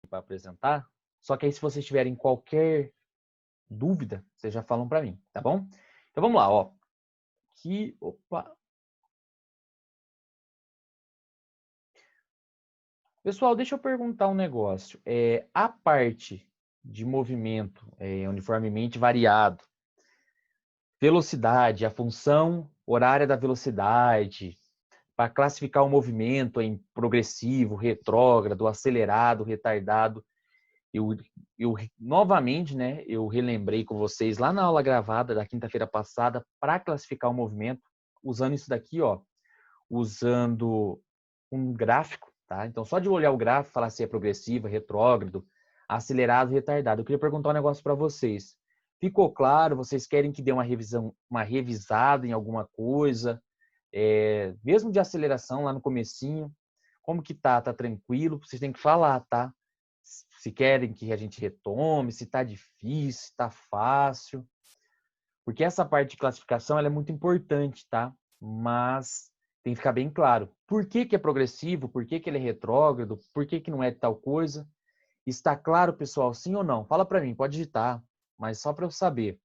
para apresentar. Só que aí, se vocês tiverem qualquer dúvida, vocês já falam para mim, tá bom? Então vamos lá, ó. Aqui, opa. Pessoal, deixa eu perguntar um negócio. A parte de movimento uniformemente variado, velocidade, a função horária da velocidade, para classificar o movimento em progressivo, retrógrado, acelerado, retardado, eu novamente, né, eu relembrei com vocês lá na aula gravada da quinta-feira passada para classificar o movimento, usando isso daqui, ó, usando um gráfico, tá? Então, só de olhar o gráfico, falar se é progressivo, retrógrado, acelerado, retardado. Eu queria perguntar um negócio para vocês. Ficou claro? Vocês querem que dê uma revisão, uma revisada em alguma coisa? Mesmo de aceleração lá no comecinho, como que tá? Tá tranquilo? Vocês têm que falar, tá? Se querem que a gente retome, se tá difícil, se tá fácil. Porque essa parte de classificação ela é muito importante, tá? Mas tem que ficar bem claro. Por que que é progressivo? Por que que ele é retrógrado? Por que que não é tal coisa? Está claro, pessoal? Sim ou não? Fala para mim, pode digitar, mas só para eu saber,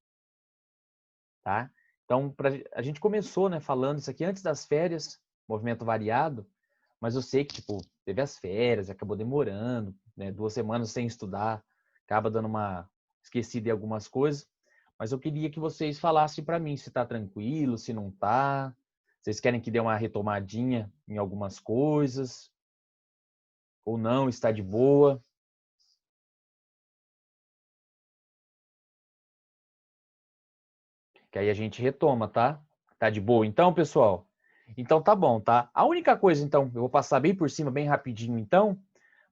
tá? Então, a gente começou, né, falando isso aqui antes das férias, movimento variado, mas eu sei que, tipo, teve as férias, acabou demorando, né, 2 semanas sem estudar, acaba dando uma esquecida em algumas coisas, mas eu queria que vocês falassem para mim se tá tranquilo, se não tá, vocês querem que dê uma retomadinha em algumas coisas, ou não, está de boa. Que aí a gente retoma, tá? Tá de boa então, pessoal? Então tá bom, tá? A única coisa, então, eu vou passar bem por cima, bem rapidinho, então,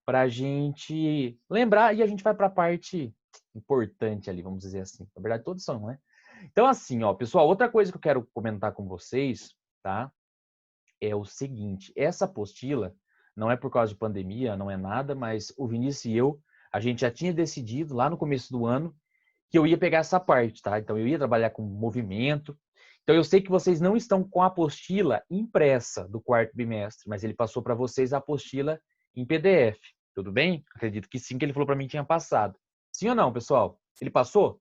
pra gente lembrar e a gente vai pra parte importante ali, vamos dizer assim. Na verdade, todos são, né? Então, assim, ó, pessoal, outra coisa que eu quero comentar com vocês, tá? É o seguinte, essa apostila não é por causa de pandemia, não é nada, mas o Vinícius e eu, a gente já tinha decidido lá no começo do ano que eu ia pegar essa parte, tá? Então eu ia trabalhar com movimento. Então eu sei que vocês não estão com a apostila impressa do quarto bimestre, mas ele passou para vocês a apostila em PDF. Tudo bem? Acredito que sim, que ele falou para mim que tinha passado. Sim ou não, pessoal? Ele passou?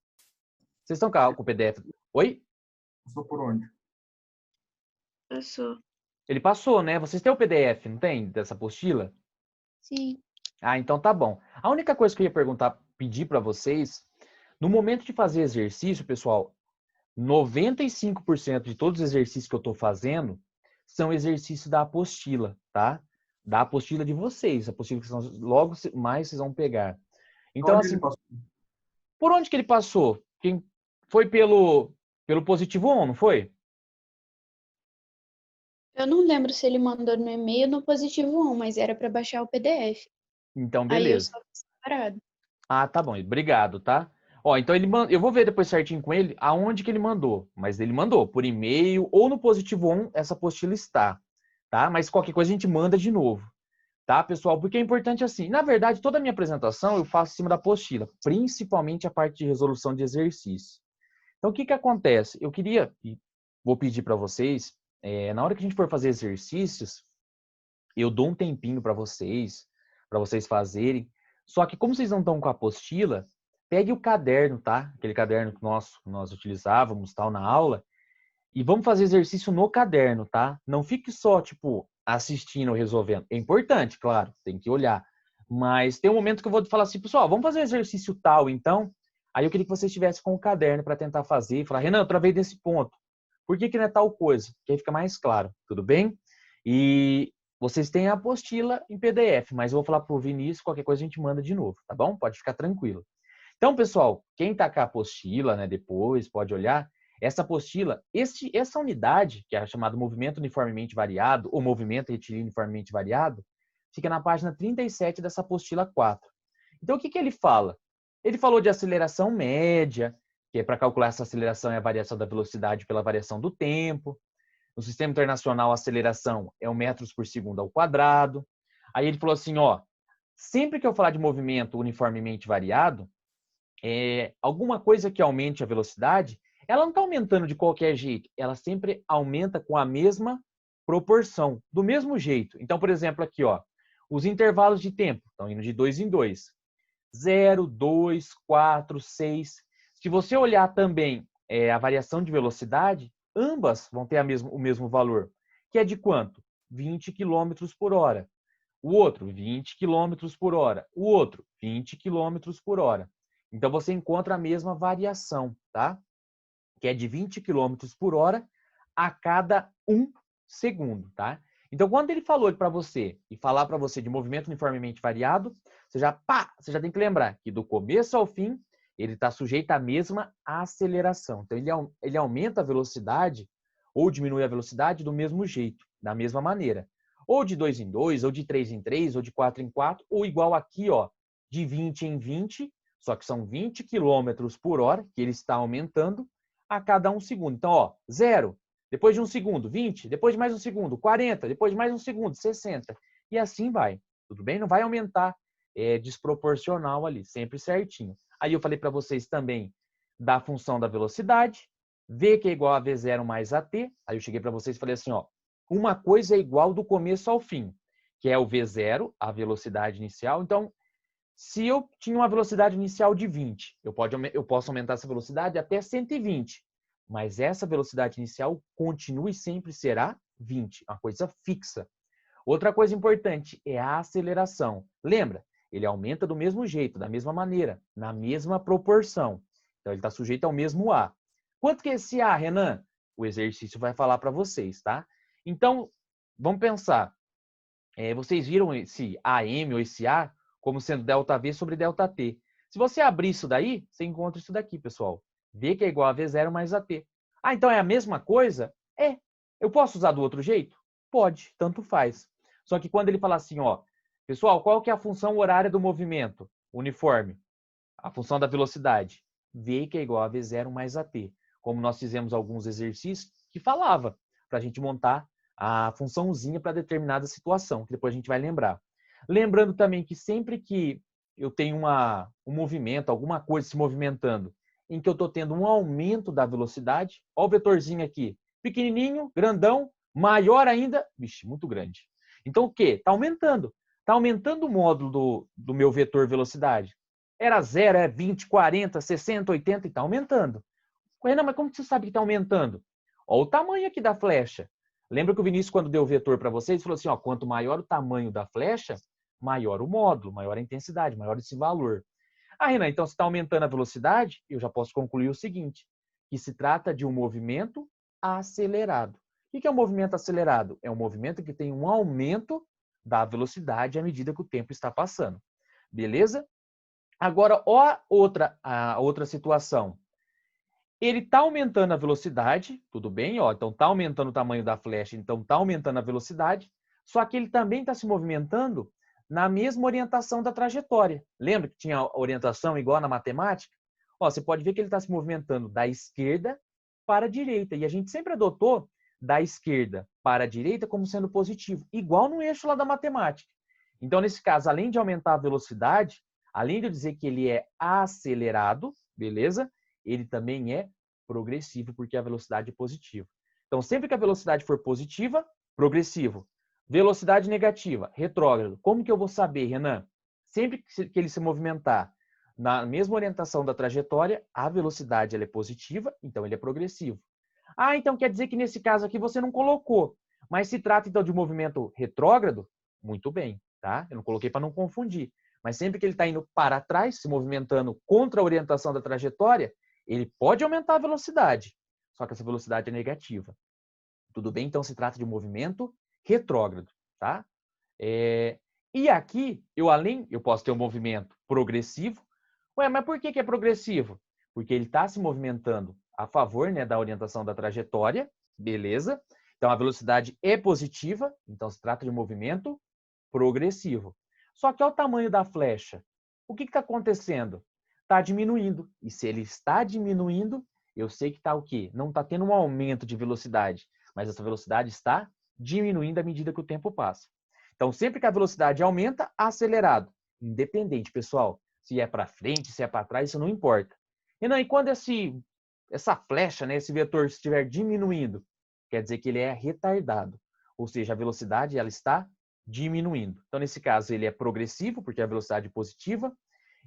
Vocês estão com o PDF? Oi? Passou por onde? Passou. Ele passou, né? Vocês têm o PDF, não tem? Dessa apostila? Sim. Ah, então tá bom. A única coisa que eu ia perguntar, pedir para vocês, no momento de fazer exercício, pessoal, 95% de todos os exercícios que eu estou fazendo são exercícios da apostila, tá? Da apostila de vocês, a apostila que logo mais vocês vão pegar. Então, Onde ele assim, passou? por onde que ele passou? Quem foi pelo Positivo On, não foi? Eu não lembro se ele mandou no e-mail ou no Positivo 1, mas era para baixar o PDF. Então, Aí eu beleza. só fiz separado. Ah, tá bom. Obrigado, tá? Ó, então eu vou ver depois certinho com ele aonde que ele mandou, mas ele mandou por e-mail ou no Positivo On, essa apostila está, tá? Mas qualquer coisa a gente manda de novo. Tá, pessoal? Porque é importante assim. Na verdade, toda a minha apresentação eu faço em cima da apostila, principalmente a parte de resolução de exercício. Então, o que que acontece? Eu queria, e vou pedir para vocês, na hora que a gente for fazer exercícios, eu dou um tempinho para vocês fazerem. Só que como vocês não estão com a apostila, pegue o caderno, tá? Aquele caderno que nós utilizávamos tal na aula, e vamos fazer exercício no caderno, tá? Não fique só, tipo, assistindo, resolvendo. É importante, claro, tem que olhar. Mas tem um momento que eu vou falar assim, pessoal, vamos fazer exercício tal, então. Aí eu queria que você estivesse com o caderno para tentar fazer e falar, Renan, eu travei desse ponto. Por que que não é tal coisa? Que aí fica mais claro, tudo bem? E vocês têm a apostila em PDF, mas eu vou falar pro Vinícius, qualquer coisa a gente manda de novo, tá bom? Pode ficar tranquilo. Então, pessoal, quem tá com a apostila, né, depois pode olhar. Essa apostila, essa unidade, que é chamada movimento uniformemente variado, ou movimento retilíneo uniformemente variado, fica na página 37 dessa apostila 4. Então, o que que ele fala? Ele falou de aceleração média, que é para calcular essa aceleração é a variação da velocidade pela variação do tempo. No sistema internacional, a aceleração é o metros por segundo ao quadrado. Aí ele falou assim, ó, sempre que eu falar de movimento uniformemente variado, alguma coisa que aumente a velocidade, ela não está aumentando de qualquer jeito, ela sempre aumenta com a mesma proporção, do mesmo jeito. Então, por exemplo, aqui, ó, os intervalos de tempo estão indo de 2 em 2. 0, 2, 4, 6. Se você olhar também a variação de velocidade, ambas vão ter o mesmo valor, que é de quanto? 20 km por hora. O outro, 20 km por hora. O outro, 20 km por hora. Então, você encontra a mesma variação, tá? Que é de 20 km por hora a cada 1 segundo, tá? Então, quando ele falou para você e falar para você de movimento uniformemente variado, você já tem que lembrar que do começo ao fim, ele está sujeito à mesma aceleração. Então, ele aumenta a velocidade ou diminui a velocidade do mesmo jeito, da mesma maneira. Ou de 2 em 2, ou de 3 em 3, ou de 4 em 4, ou igual aqui, ó, de 20 em 20, só que são 20 km por hora que ele está aumentando a cada 1 segundo. Então, ó, 0, depois de 1 segundo, 20, depois de mais 1 segundo, 40, depois de mais 1 segundo, 60. E assim vai, tudo bem? Não vai aumentar desproporcional ali, sempre certinho. Aí eu falei para vocês também da função da velocidade, V que é igual a V0 mais AT. Aí eu cheguei para vocês e falei assim, ó, uma coisa é igual do começo ao fim, que é o V0, a velocidade inicial. Então, se eu tinha uma velocidade inicial de 20, eu posso aumentar essa velocidade até 120, mas essa velocidade inicial continua e sempre será 20, uma coisa fixa. Outra coisa importante é a aceleração. Lembra? Ele aumenta do mesmo jeito, da mesma maneira, na mesma proporção. Então, ele está sujeito ao mesmo A. Quanto que é esse A, Renan? O exercício vai falar para vocês, tá? Então, vamos pensar. Vocês viram esse AM ou esse A como sendo ΔV sobre ΔT. Se você abrir isso daí, você encontra isso daqui, pessoal. V que é igual a V0 mais AT. Ah, então é a mesma coisa? É. Eu posso usar do outro jeito? Pode, tanto faz. Só que quando ele fala assim, ó, pessoal, qual que é a função horária do movimento uniforme? A função da velocidade. V que é igual a V0 mais AT. Como nós fizemos alguns exercícios que falava para a gente montar a funçãozinha para determinada situação, que depois a gente vai lembrar. Lembrando também que sempre que eu tenho um movimento, alguma coisa se movimentando, em que eu estou tendo um aumento da velocidade, olha o vetorzinho aqui, pequenininho, grandão, maior ainda, vixe, muito grande. Então o quê? Está aumentando. Está aumentando o módulo do meu vetor velocidade. Era 0, é 20, 40, 60, 80 e está aumentando. Renan, mas como você sabe que está aumentando? Olha o tamanho aqui da flecha. Lembra que o Vinícius, quando deu o vetor para vocês, falou assim, ó, quanto maior o tamanho da flecha, maior o módulo, maior a intensidade, maior esse valor. Ah, Renan, então se está aumentando a velocidade, eu já posso concluir o seguinte, que se trata de um movimento acelerado. O que é um movimento acelerado? É um movimento que tem um aumento da velocidade à medida que o tempo está passando. Beleza? Agora, ó a outra situação. Ele está aumentando a velocidade, tudo bem, ó, então está aumentando o tamanho da flecha, então está aumentando a velocidade, só que ele também está se movimentando na mesma orientação da trajetória. Lembra que tinha orientação igual na matemática? Ó, você pode ver que ele está se movimentando da esquerda para a direita, e a gente sempre adotou da esquerda para a direita como sendo positivo, igual no eixo lá da matemática. Então, nesse caso, além de aumentar a velocidade, além de eu dizer que ele é acelerado, beleza? Ele também é progressivo, porque a velocidade é positiva. Então, sempre que a velocidade for positiva, progressivo. Velocidade negativa, retrógrado. Como que eu vou saber, Renan? Sempre que ele se movimentar na mesma orientação da trajetória, a velocidade ela é positiva, então ele é progressivo. Ah, então quer dizer que nesse caso aqui você não colocou. Mas se trata então de um movimento retrógrado? Muito bem, tá? Eu não coloquei para não confundir. Mas sempre que ele está indo para trás, se movimentando contra a orientação da trajetória, ele pode aumentar a velocidade, só que essa velocidade é negativa. Tudo bem? Então se trata de um movimento retrógrado, tá? E aqui, eu posso ter um movimento progressivo. Ué, mas por que é progressivo? Porque ele está se movimentando a favor, né, da orientação da trajetória, beleza? Então a velocidade é positiva, então se trata de um movimento progressivo. Só que olha o tamanho da flecha. O que está acontecendo? Está diminuindo. E se ele está diminuindo, eu sei que está o quê? Não está tendo um aumento de velocidade, mas essa velocidade está diminuindo à medida que o tempo passa. Então, sempre que a velocidade aumenta, acelerado. Independente, pessoal. Se é para frente, se é para trás, isso não importa. E quando essa flecha, né, esse vetor estiver diminuindo, quer dizer que ele é retardado. Ou seja, a velocidade ela está diminuindo. Então, nesse caso, ele é progressivo, porque a velocidade é positiva.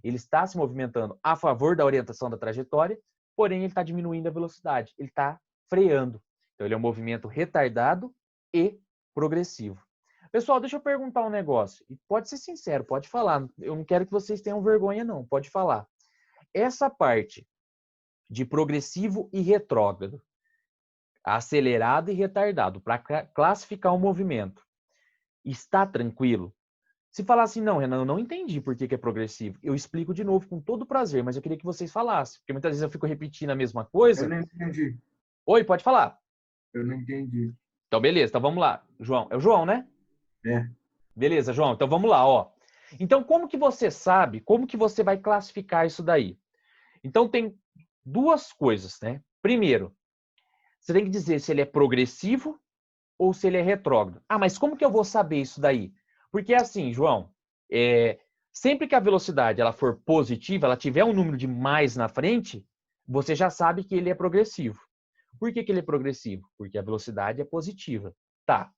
Ele está se movimentando a favor da orientação da trajetória, porém ele está diminuindo a velocidade, ele está freando. Então ele é um movimento retardado e progressivo. Pessoal, deixa eu perguntar um negócio. E pode ser sincero, pode falar. Eu não quero que vocês tenham vergonha, não. Pode falar. Essa parte de progressivo e retrógrado, acelerado e retardado, para classificar o movimento, está tranquilo? Se falar assim, não, Renan, eu não entendi por que é progressivo. Eu explico de novo com todo prazer, mas eu queria que vocês falassem, porque muitas vezes eu fico repetindo a mesma coisa. Eu não entendi. Oi, pode falar. Eu não entendi. Então, beleza, então vamos lá. João, é o João, né? É. Beleza, João, então vamos lá, ó. Então, como que você sabe, como que você vai classificar isso daí? Então, tem duas coisas, né? Primeiro, você tem que dizer se ele é progressivo ou se ele é retrógrado. Ah, mas como que eu vou saber isso daí? Porque assim, João, sempre que a velocidade ela for positiva, ela tiver um número de mais na frente, você já sabe que ele é progressivo. Por que ele é progressivo? Porque a velocidade é positiva. Tá.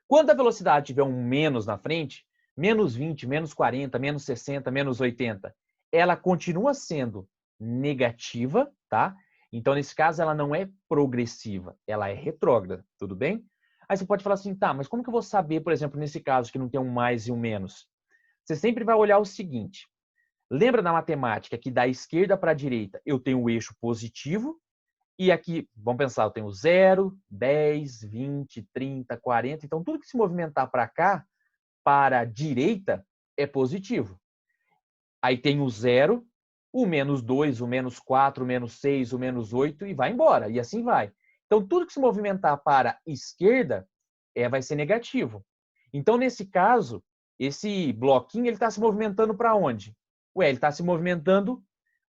Quando a velocidade tiver um menos na frente, menos 20, menos 40, menos 60, menos 80, ela continua sendo negativa, tá? Então, nesse caso, ela não é progressiva, ela é retrógrada, tudo bem? Aí você pode falar assim, tá, mas como que eu vou saber, por exemplo, nesse caso, que não tem um mais e um menos? Você sempre vai olhar o seguinte, lembra na matemática que da esquerda para a direita eu tenho o eixo positivo, e aqui, vamos pensar, eu tenho 0, 10, 20, 30, 40. Então, tudo que se movimentar para cá, para a direita, é positivo. Aí tem o 0, o menos 2, o menos 4, o menos 6, o menos 8 e vai embora. E assim vai. Então, tudo que se movimentar para a esquerda vai ser negativo. Então, nesse caso, esse bloquinho ele está se movimentando para onde? Ué, ele está se movimentando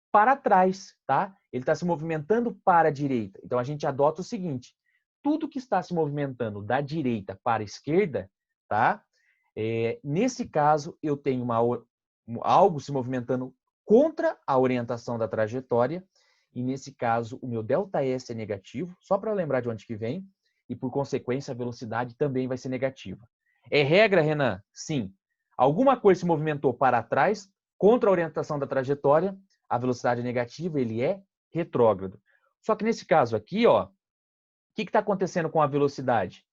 para trás, tá? Ele está se movimentando para a direita. Então, a gente adota o seguinte, tudo que está se movimentando da direita para a esquerda, tá? Nesse caso, eu tenho algo se movimentando contra a orientação da trajetória, e nesse caso, o meu ΔS é negativo, só para lembrar de onde que vem, e por consequência, a velocidade também vai ser negativa. É regra, Renan? Sim. Alguma coisa se movimentou para trás, contra a orientação da trajetória, a velocidade é negativa, ele é retrógrado. Só que nesse caso aqui, ó, o que está acontecendo com a velocidade?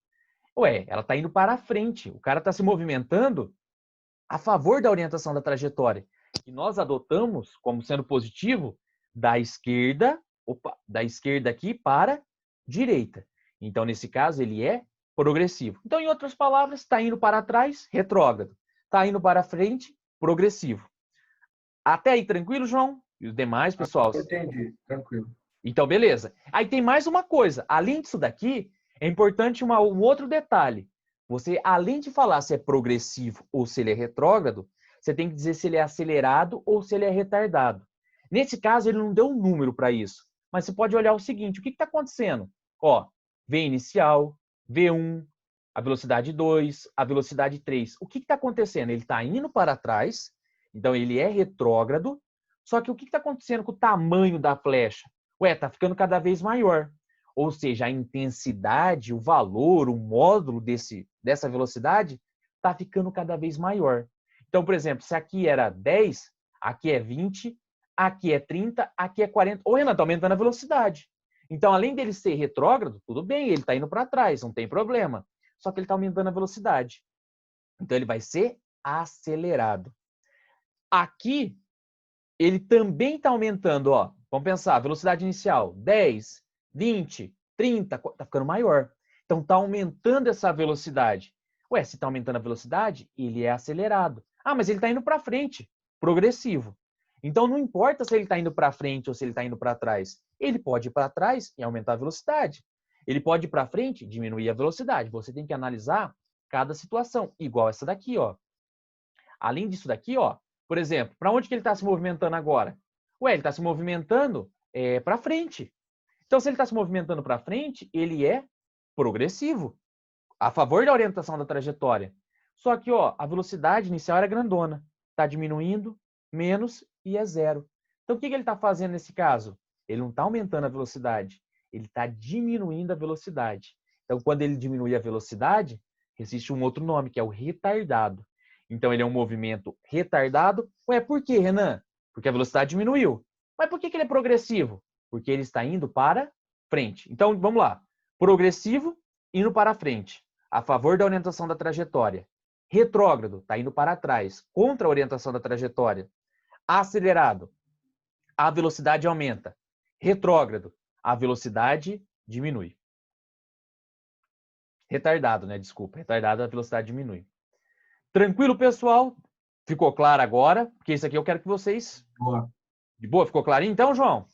Ué, ela está indo para a frente. O cara está se movimentando a favor da orientação da trajetória, que nós adotamos como sendo positivo da esquerda aqui para a direita. Então, nesse caso, ele é progressivo. Então, em outras palavras, está indo para trás, retrógrado. Está indo para frente, progressivo. Até aí, tranquilo, João? E os demais, pessoal? Entendi, tranquilo. Então, beleza. Aí tem mais uma coisa. Além disso daqui, é importante um outro detalhe. Você, além de falar se é progressivo ou se ele é retrógrado, você tem que dizer se ele é acelerado ou se ele é retardado. Nesse caso, ele não deu um número para isso. Mas você pode olhar o seguinte, o que está acontecendo? Ó, V inicial, V1, a velocidade 2, a velocidade 3. O que está acontecendo? Ele está indo para trás, então ele é retrógrado, só que o que está acontecendo com o tamanho da flecha? Ué, está ficando cada vez maior. Ou seja, a intensidade, o valor, o módulo dessa velocidade está ficando cada vez maior. Então, por exemplo, se aqui era 10, aqui é 20, aqui é 30, aqui é 40. Ô, Renan, está aumentando a velocidade. Então, além dele ser retrógrado, tudo bem, ele está indo para trás, não tem problema. Só que ele está aumentando a velocidade. Então, ele vai ser acelerado. Aqui, ele também está aumentando, ó. Vamos pensar, velocidade inicial, 10, 20, 30, está ficando maior. Então, está aumentando essa velocidade. Ué, se está aumentando a velocidade, ele é acelerado. Ah, mas ele está indo para frente, progressivo. Então, não importa se ele está indo para frente ou se ele está indo para trás. Ele pode ir para trás e aumentar a velocidade. Ele pode ir para frente e diminuir a velocidade. Você tem que analisar cada situação, igual essa daqui, ó. Além disso daqui, ó, por exemplo, para onde que ele está se movimentando agora? Ué, ele está se movimentando para frente. Então, se ele está se movimentando para frente, ele é progressivo, a favor da orientação da trajetória. Só que ó, a velocidade inicial era grandona, está diminuindo, menos e é 0. Então, o que ele está fazendo nesse caso? Ele não está aumentando a velocidade, ele está diminuindo a velocidade. Então, quando ele diminui a velocidade, existe um outro nome, que é o retardado. Então, ele é um movimento retardado. Ué, por quê, Renan? Porque a velocidade diminuiu. Mas por que ele é progressivo? Porque ele está indo para frente. Então, vamos lá. Progressivo, indo para frente, a favor da orientação da trajetória. Retrógrado, está indo para trás, contra a orientação da trajetória. Acelerado, a velocidade aumenta. Retrógrado, a velocidade diminui. Retardado, né? Desculpa. Retardado, a velocidade diminui. Tranquilo, pessoal? Ficou claro agora? Porque isso aqui eu quero que vocês... Boa. De boa? Ficou clarinho então, João?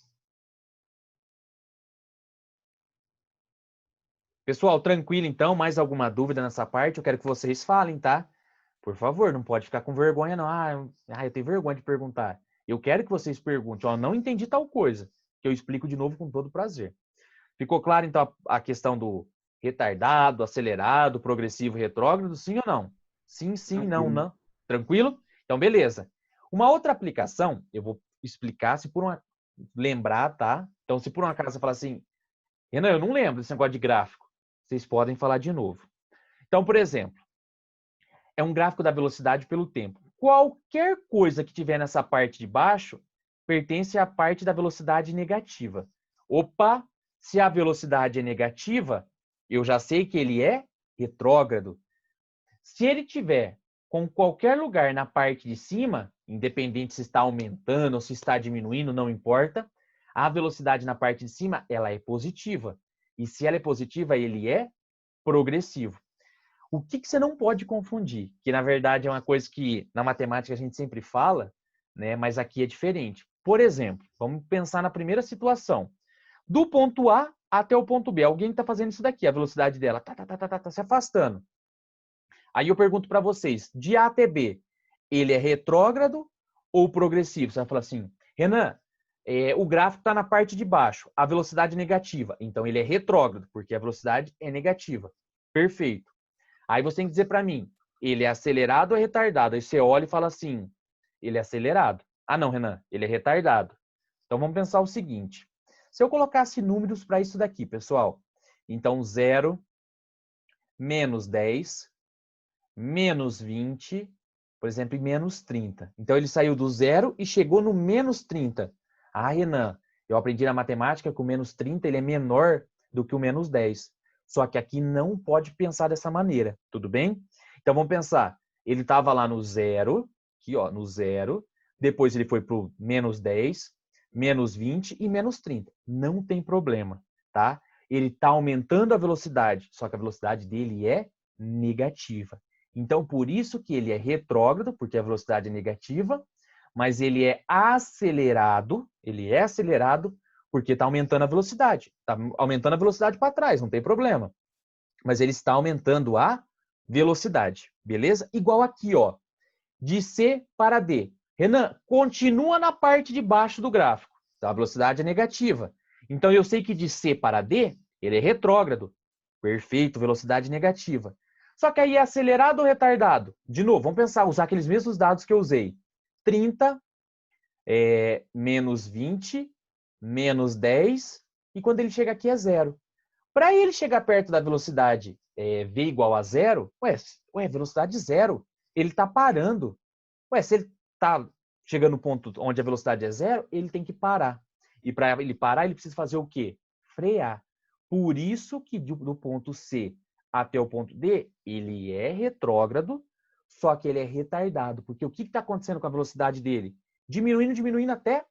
Pessoal, tranquilo então? Mais alguma dúvida nessa parte? Eu quero que vocês falem, tá? Por favor, não pode ficar com vergonha, não. Eu tenho vergonha de perguntar. Eu quero que vocês perguntem. Ó, não entendi tal coisa. Que eu explico de novo com todo prazer. Ficou claro, então, a questão do retardado, acelerado, progressivo, retrógrado? Sim ou não? Sim, sim, não, não. Tranquilo? Então, beleza. Uma outra aplicação, eu vou explicar se por uma... Lembrar, tá? Então, se por um acaso você falar assim, Renan, eu não lembro desse negócio de gráfico. Vocês podem falar de novo. Então, por exemplo, é um gráfico da velocidade pelo tempo. Qualquer coisa que tiver nessa parte de baixo pertence à parte da velocidade negativa. Opa, se a velocidade é negativa, eu já sei que ele é retrógrado. Se ele tiver com qualquer lugar na parte de cima, independente se está aumentando ou se está diminuindo, não importa, a velocidade na parte de cima, ela é positiva. E se ela é positiva, ele é progressivo. O que você não pode confundir? Que, na verdade, é uma coisa que na matemática a gente sempre fala, né? Mas aqui é diferente. Por exemplo, vamos pensar na primeira situação. Do ponto A até o ponto B. Alguém está fazendo isso daqui, a velocidade dela tá se afastando. Aí eu pergunto para vocês, de A até B, ele é retrógrado ou progressivo? Você vai falar assim, Renan, o gráfico está na parte de baixo, a velocidade negativa. Então, ele é retrógrado, porque a velocidade é negativa. Perfeito. Aí você tem que dizer para mim, ele é acelerado ou retardado? Aí você olha e fala assim, ele é acelerado. Ah, não, Renan, ele é retardado. Então, vamos pensar o seguinte. Se eu colocasse números para isso daqui, pessoal. Então, 0, menos 10, menos 20, por exemplo, e menos 30. Então, ele saiu do 0 e chegou no menos 30. Ah, Renan, eu aprendi na matemática que o menos 30 ele é menor do que o menos 10. Só que aqui não pode pensar dessa maneira, tudo bem? Então, vamos pensar. Ele estava lá no 0, aqui ó, no 0. Depois ele foi para o menos 10, menos 20 e menos 30. Não tem problema, tá? Ele está aumentando a velocidade, só que a velocidade dele é negativa. Então, por isso que ele é retrógrado, porque a velocidade é negativa, mas ele é acelerado porque está aumentando a velocidade. Está aumentando a velocidade para trás, não tem problema. Mas ele está aumentando a velocidade, beleza? Igual aqui, ó, de C para D. Renan, continua na parte de baixo do gráfico. Então, a velocidade é negativa. Então, eu sei que de C para D, ele é retrógrado. Perfeito, velocidade negativa. Só que aí é acelerado ou retardado? De novo, vamos pensar, usar aqueles mesmos dados que eu usei. 30, menos 20, menos 10, e quando ele chega aqui é 0. Para ele chegar perto da velocidade v igual a 0, velocidade 0, ele está parando. Se ele está chegando no ponto onde a velocidade é 0, ele tem que parar. E para ele parar, ele precisa fazer o quê? Frear. Por isso que do ponto C até o ponto D, ele é retrógrado, só que ele é retardado. Porque o que está acontecendo com a velocidade dele? Diminuindo até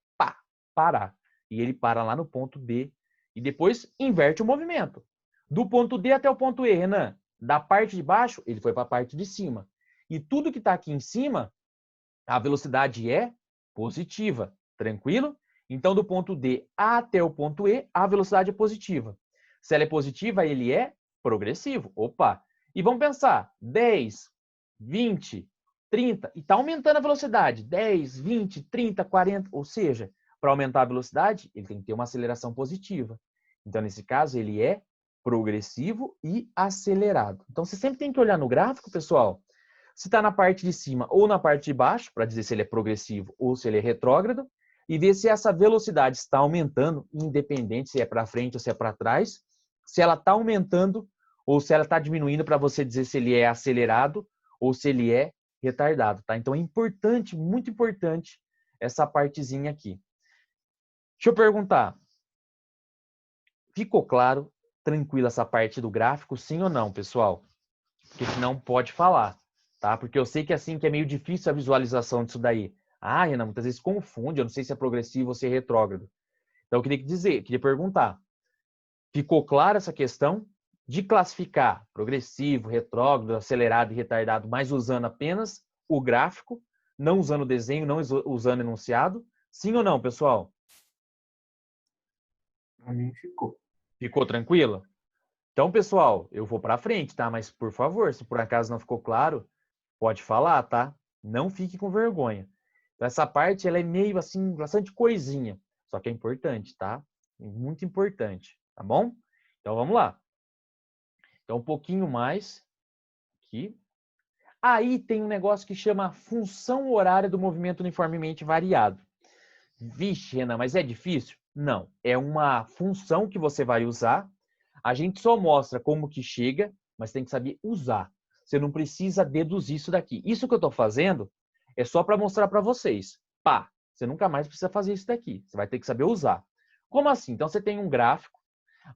parar. E ele para lá no ponto D. E depois inverte o movimento. Do ponto D até o ponto E, Renan, da parte de baixo, ele foi para a parte de cima. E tudo que está aqui em cima, a velocidade é positiva. Tranquilo? Então, do ponto D até o ponto E, a velocidade é positiva. Se ela é positiva, ele é progressivo. Opa! E vamos pensar, 10, 20, 30, e está aumentando a velocidade. 10, 20, 30, 40, ou seja, para aumentar a velocidade, ele tem que ter uma aceleração positiva. Então, nesse caso, ele é progressivo e acelerado. Então, você sempre tem que olhar no gráfico, pessoal, se está na parte de cima ou na parte de baixo, para dizer se ele é progressivo ou se ele é retrógrado, e ver se essa velocidade está aumentando, independente se é para frente ou se é para trás, se ela está aumentando ou se ela está diminuindo, para você dizer se ele é acelerado ou se ele é retardado, tá? Então é importante, muito importante, essa partezinha aqui. Deixa eu perguntar. Ficou claro, tranquilo essa parte do gráfico, sim ou não, pessoal? Porque senão pode falar, tá? Porque eu sei que assim que é meio difícil a visualização disso daí. Ah, Renan, muitas vezes confunde, eu não sei se é progressivo ou se é retrógrado. Então eu queria perguntar. Ficou clara essa questão de classificar progressivo, retrógrado, acelerado e retardado, mas usando apenas o gráfico, não usando o desenho, não usando o enunciado? Sim ou não, pessoal? Pra mim ficou. Ficou tranquilo? Então, pessoal, eu vou para frente, tá? Mas, por favor, se por acaso não ficou claro, pode falar, tá? Não fique com vergonha. Então, essa parte, ela é meio assim, bastante coisinha. Só que é importante, tá? Muito importante, tá bom? Então, vamos lá. Então, um pouquinho mais aqui. Aí tem um negócio que chama função horária do movimento uniformemente variado. Vixe, Renan, mas é difícil? Não. É uma função que você vai usar. A gente só mostra como que chega, mas tem que saber usar. Você não precisa deduzir isso daqui. Isso que eu estou fazendo é só para mostrar para vocês. Pá, você nunca mais precisa fazer isso daqui. Você vai ter que saber usar. Como assim? Então você tem um gráfico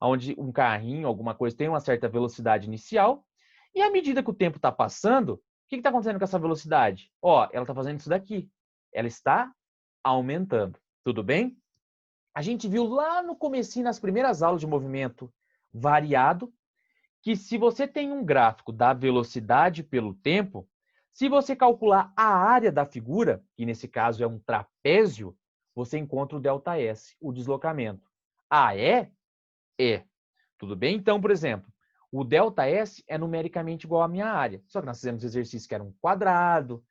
onde um carrinho, alguma coisa, tem uma certa velocidade inicial, e à medida que o tempo está passando, o que está acontecendo com essa velocidade? Ó, ela está fazendo isso daqui. Ela está aumentando. Tudo bem? A gente viu lá no comecinho, nas primeiras aulas de movimento variado, que se você tem um gráfico da velocidade pelo tempo, se você calcular a área da figura, que nesse caso é um trapézio, você encontra o ΔS, o deslocamento. Ah, é? É. Tudo bem? Então, por exemplo, o ΔS é numericamente igual à minha área. Só que nós fizemos exercício que era um quadrado,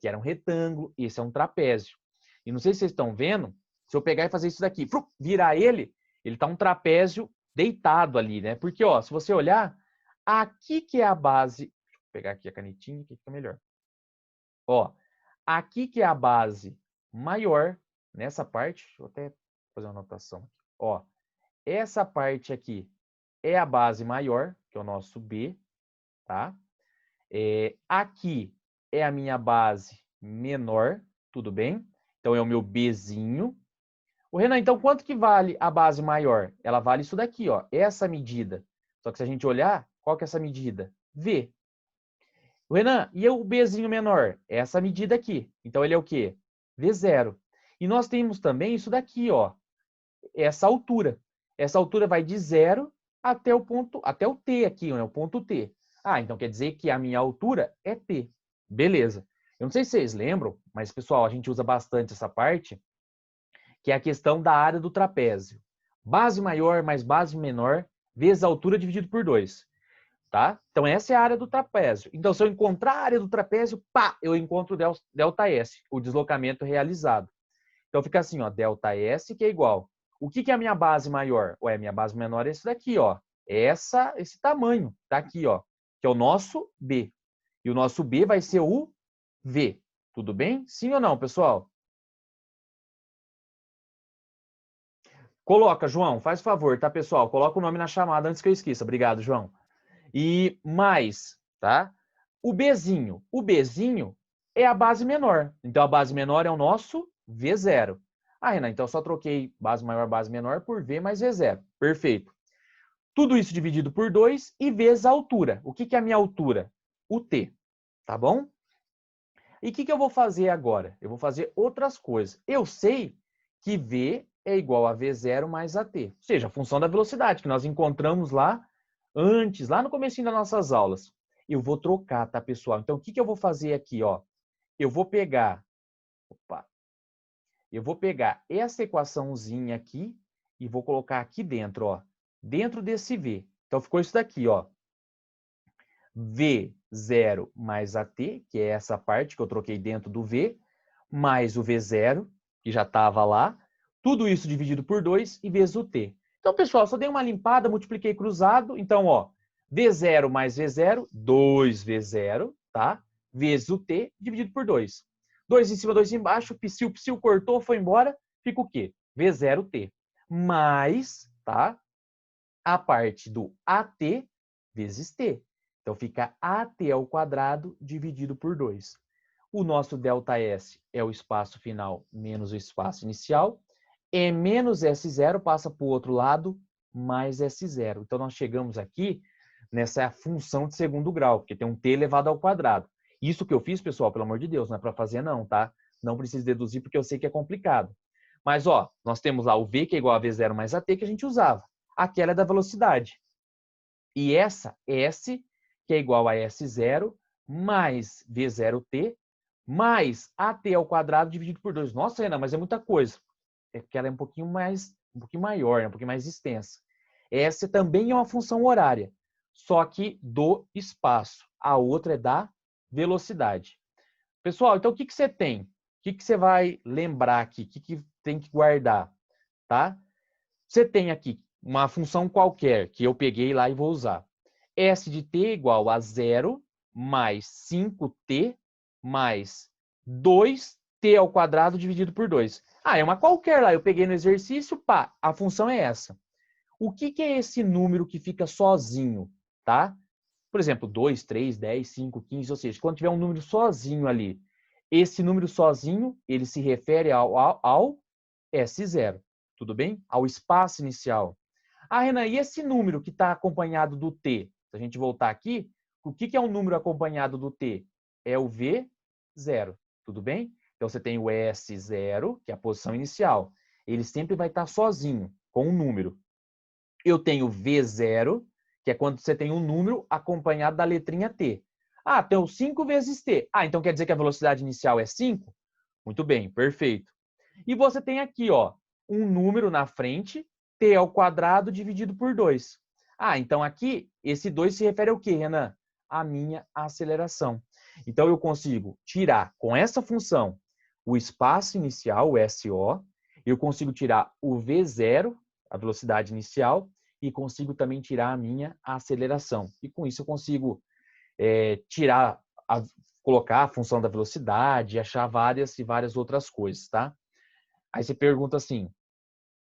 que era um retângulo, e esse é um trapézio. E não sei se vocês estão vendo, se eu pegar e fazer isso daqui, virar ele está um trapézio deitado ali, né? Porque, ó, se você olhar, aqui que é a base... Deixa eu pegar aqui a canetinha, que fica melhor. Ó, aqui que é a base maior, nessa parte, deixa eu até fazer uma anotação aqui. Ó, essa parte aqui é a base maior, que é o nosso B, tá? Aqui é a minha base menor, tudo bem? Então, é o meu Bzinho. O Renan, então, quanto que vale a base maior? Ela vale isso daqui, ó, essa medida. Só que se a gente olhar, qual que é essa medida? V. O Renan, e o Bzinho menor? Essa medida aqui. Então, ele é o quê? V0. E nós temos também isso daqui, ó, essa altura. Essa altura vai de 0 até o ponto, até o T aqui, né, o ponto T. Ah, então quer dizer que a minha altura é T. Beleza. Eu não sei se vocês lembram, mas, pessoal, a gente usa bastante essa parte, que é a questão da área do trapézio. Base maior mais base menor, vezes a altura dividido por 2. Tá? Então, essa é a área do trapézio. Então, se eu encontrar a área do trapézio, pá, eu encontro o ΔS, o deslocamento realizado. Então, fica assim, ó, ΔS, que é igual. O que é a minha base maior? Ué, a minha base menor é esse daqui, ó. Esse tamanho, tá aqui, ó, que é o nosso B. E o nosso B vai ser o V. Tudo bem? Sim ou não, pessoal? Coloca, João, faz favor, tá, pessoal? Coloca o nome na chamada antes que eu esqueça. Obrigado, João. E mais, tá? O Bzinho. O Bzinho é a base menor. Então, a base menor é o nosso V0. Ah, Renan, então eu só troquei base maior, base menor por V mais V0. Perfeito. Tudo isso dividido por 2 e vezes a altura. O que é a minha altura? O T. Tá bom? E o que eu vou fazer agora? Eu vou fazer outras coisas. Eu sei que V é igual a V0 mais AT. Ou seja, a função da velocidade que nós encontramos lá antes, lá no comecinho das nossas aulas. Eu vou trocar, tá, pessoal? Então, o que eu vou fazer aqui, ó? Eu vou pegar... Opa! Eu vou pegar essa equaçãozinha aqui e vou colocar aqui dentro, ó. Dentro desse V. Então, ficou isso daqui, ó. V0 mais AT, que é essa parte que eu troquei dentro do V, mais o V0, que já estava lá. Tudo isso dividido por 2 e vezes o T. Então, pessoal, só dei uma limpada, multipliquei cruzado. Então, ó, V0 mais V0, 2V0, tá? Vezes o T dividido por 2. 2 em cima, 2 embaixo, psiu, psiu, cortou, foi embora. Fica o quê? V0T. Mais, tá? A parte do AT vezes T. Então, fica AT ao quadrado dividido por 2. O nosso ΔS é o espaço final menos o espaço inicial. E menos S0 passa para o outro lado, mais S0. Então, nós chegamos aqui nessa função de segundo grau, porque tem um t elevado ao quadrado. Isso que eu fiz, pessoal, pelo amor de Deus, não é para fazer não, tá? Não precisa deduzir, porque eu sei que é complicado. Mas, ó, nós temos lá o V, que é igual a V0 mais AT, que a gente usava. Aquela é da velocidade. E essa, S, que é igual a S0 mais V0t, mais AT ao quadrado dividido por 2. Nossa, Renan, mas é muita coisa. É porque ela é um pouquinho maior, né? Um pouquinho mais extensa. Essa também é uma função horária, só que do espaço. A outra é da velocidade. Pessoal, então o que você tem? O que você vai lembrar aqui? O que tem que guardar? Tá? Você tem aqui uma função qualquer que eu peguei lá e vou usar. S de t igual a 0 mais 5t mais 2t ao quadrado dividido por 2. Ah, é uma qualquer lá. Eu peguei no exercício, pá, a função é essa. O que é esse número que fica sozinho, tá? Por exemplo, 2, 3, 10, 5, 15, ou seja, quando tiver um número sozinho ali, esse número sozinho, ele se refere ao S0, tudo bem? Ao espaço inicial. Ah, Renan, e esse número que está acompanhado do t? Se a gente voltar aqui, o que é um número acompanhado do t? É o V0, tudo bem? Então, você tem o S0, que é a posição inicial. Ele sempre vai estar sozinho, com um número. Eu tenho V0, que é quando você tem um número acompanhado da letrinha t. Ah, tem 5 vezes t. Ah, então quer dizer que a velocidade inicial é 5? Muito bem, perfeito. E você tem aqui, ó, um número na frente, t ao quadrado dividido por 2. Ah, então aqui, esse 2 se refere ao quê, Renan? A minha aceleração. Então, eu consigo tirar, com essa função, o espaço inicial, o SO, eu consigo tirar o V0, a velocidade inicial, e consigo também tirar a minha aceleração. E com isso eu consigo colocar a função da velocidade, achar várias e várias outras coisas, tá? Aí você pergunta assim,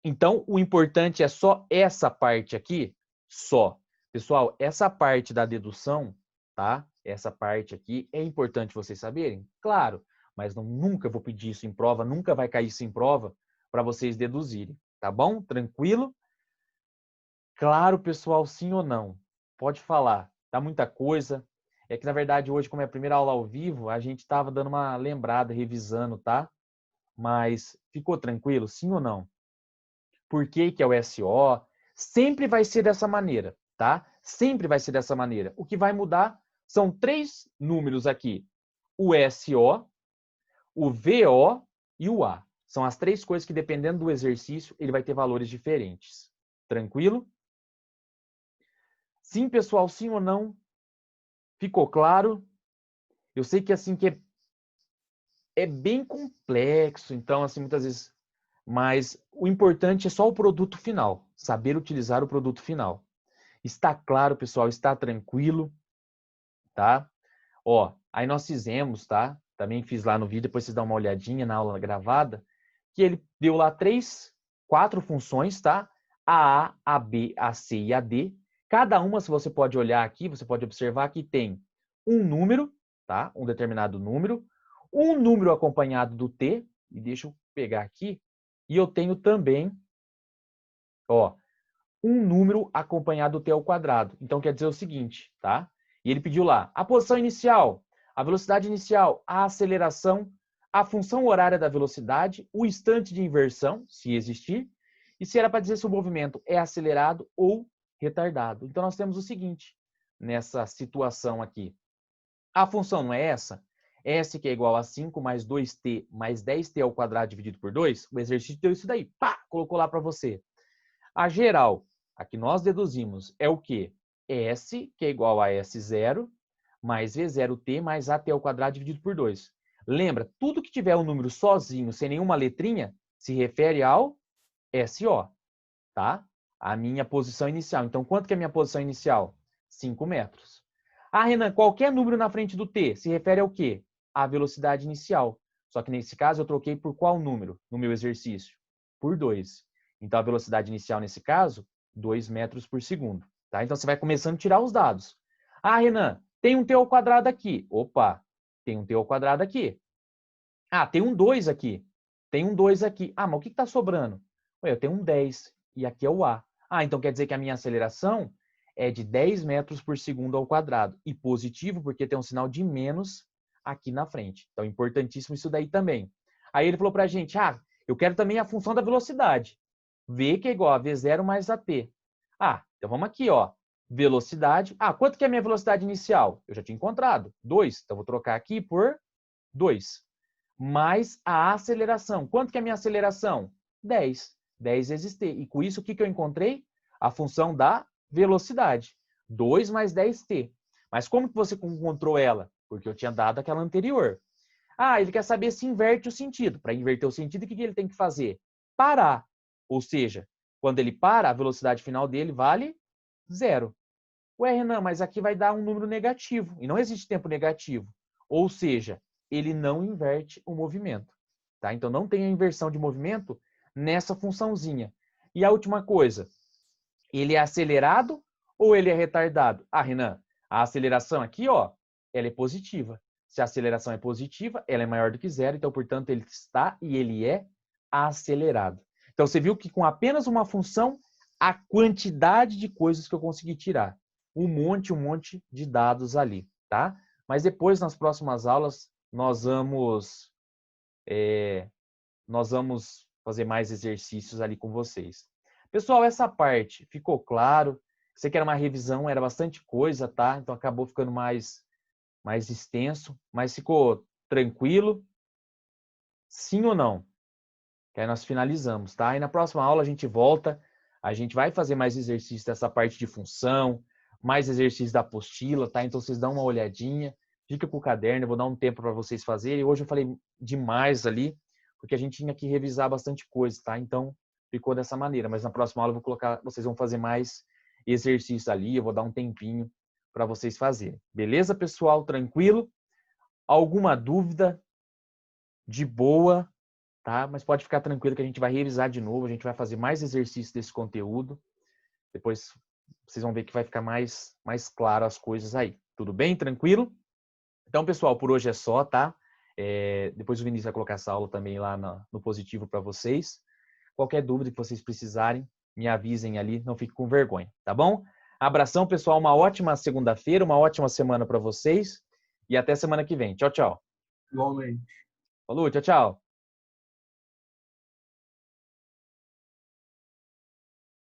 então o importante é só essa parte aqui? Só. Pessoal, essa parte da dedução, tá? Essa parte aqui é importante vocês saberem? Claro, mas nunca vou pedir isso em prova, nunca vai cair isso em prova para vocês deduzirem, tá bom? Tranquilo? Claro, pessoal, sim ou não? Pode falar. Tá muita coisa. É que, na verdade, hoje, como é a primeira aula ao vivo, a gente estava dando uma lembrada, revisando, tá? Mas ficou tranquilo, sim ou não? Por que que é o SO? Sempre vai ser dessa maneira, tá? Sempre vai ser dessa maneira. O que vai mudar são 3 números aqui. O SO, o VO e o A. São as 3 coisas que, dependendo do exercício, ele vai ter valores diferentes. Tranquilo? Sim, pessoal, sim ou não? Ficou claro? Eu sei que assim que é bem complexo, então assim muitas vezes, mas o importante é só o produto final, saber utilizar o produto final. Está claro, pessoal? Está tranquilo, tá? Ó, aí nós fizemos, tá? Também fiz lá no vídeo, depois vocês dão uma olhadinha na aula gravada, que ele deu lá 4 funções, tá? A, a B, a C e a D. Cada uma, se você pode olhar aqui, você pode observar que tem um número, tá? Um determinado número, um número acompanhado do T, e deixa eu pegar aqui, e eu tenho também, ó, um número acompanhado do T ao quadrado. Então, quer dizer o seguinte, tá? E ele pediu lá a posição inicial, a velocidade inicial, a aceleração, a função horária da velocidade, o instante de inversão, se existir, e se era para dizer se o movimento é acelerado ou retardado. Então, nós temos o seguinte, nessa situação aqui. A função não é essa? S que é igual a 5 mais 2t mais 10t ao quadrado dividido por 2? O exercício deu isso daí. Pá! Colocou lá para você. A geral, a que nós deduzimos, é o quê? S, que é igual a S0, mais V0t mais AT ao quadrado dividido por 2. Lembra, tudo que tiver um número sozinho, sem nenhuma letrinha, se refere ao SO, tá? A minha posição inicial. Então, quanto que é a minha posição inicial? 5 metros. Ah, Renan, qualquer número na frente do T se refere ao quê? À velocidade inicial. Só que nesse caso eu troquei por qual número no meu exercício? Por 2. Então, a velocidade inicial, nesse caso, 2 metros por segundo. Tá? Então, você vai começando a tirar os dados. Ah, Renan, tem um t ao quadrado aqui. Opa, tem um t ao quadrado aqui. Ah, tem um 2 aqui. Tem um 2 aqui. Ah, mas o que está sobrando? Ué, eu tenho um 10 e aqui é o A. Ah, então quer dizer que a minha aceleração é de 10 metros por segundo ao quadrado. E positivo porque tem um sinal de menos aqui na frente. Então, importantíssimo isso daí também. Aí ele falou para a gente, ah, eu quero também a função da velocidade. V que é igual a V0 mais AT. Ah, então vamos aqui, ó. Velocidade. Ah, quanto que é a minha velocidade inicial? Eu já tinha encontrado. 2. Então, vou trocar aqui por 2. Mais a aceleração. Quanto que é a minha aceleração? 10. 10 vezes t. E com isso, o que eu encontrei? A função da velocidade. 2 mais 10t. Mas como que você encontrou ela? Porque eu tinha dado aquela anterior. Ah, ele quer saber se inverte o sentido. Para inverter o sentido, o que ele tem que fazer? Parar. Ou seja, quando ele para, a velocidade final dele vale 0. Ué, Renan, mas aqui vai dar um número negativo. E não existe tempo negativo. Ou seja, ele não inverte o movimento. Tá? Então, não tem a inversão de movimento nessa funçãozinha. E a última coisa, ele é acelerado ou ele é retardado? Ah, Renan, a aceleração aqui, ó, ela é positiva. Se a aceleração é positiva, ela é maior do que 0, então, portanto, ele está e ele é acelerado. Então, você viu que com apenas uma função, a quantidade de coisas que eu consegui tirar. Um monte de dados ali, tá? Mas depois, nas próximas aulas, nós vamos fazer mais exercícios ali com vocês. Pessoal, essa parte ficou claro? Sei que era uma revisão, era bastante coisa, tá? Então acabou ficando mais extenso, mas ficou tranquilo? Sim ou não? Que aí nós finalizamos, tá? E na próxima aula a gente volta, a gente vai fazer mais exercícios dessa parte de função, mais exercícios da apostila, tá? Então vocês dão uma olhadinha, fica com o caderno, eu vou dar um tempo para vocês fazerem. Hoje eu falei demais ali, porque a gente tinha que revisar bastante coisa, tá? Então ficou dessa maneira, mas na próxima aula eu vou colocar, vocês vão fazer mais exercícios ali, eu vou dar um tempinho para vocês fazerem. Beleza, pessoal? Tranquilo? Alguma dúvida? De boa? Tá? Mas pode ficar tranquilo que a gente vai revisar de novo, a gente vai fazer mais exercícios desse conteúdo. Depois vocês vão ver que vai ficar mais claro as coisas aí. Tudo bem? Tranquilo? Então, pessoal, por hoje é só, tá? Depois o Vinícius vai colocar essa aula também lá no positivo para vocês. Qualquer dúvida que vocês precisarem, me avisem ali, não fique com vergonha, tá bom? Abração, pessoal, uma ótima segunda-feira, uma ótima semana para vocês e até semana que vem. Tchau, tchau. Igualmente. Falou, tchau, tchau.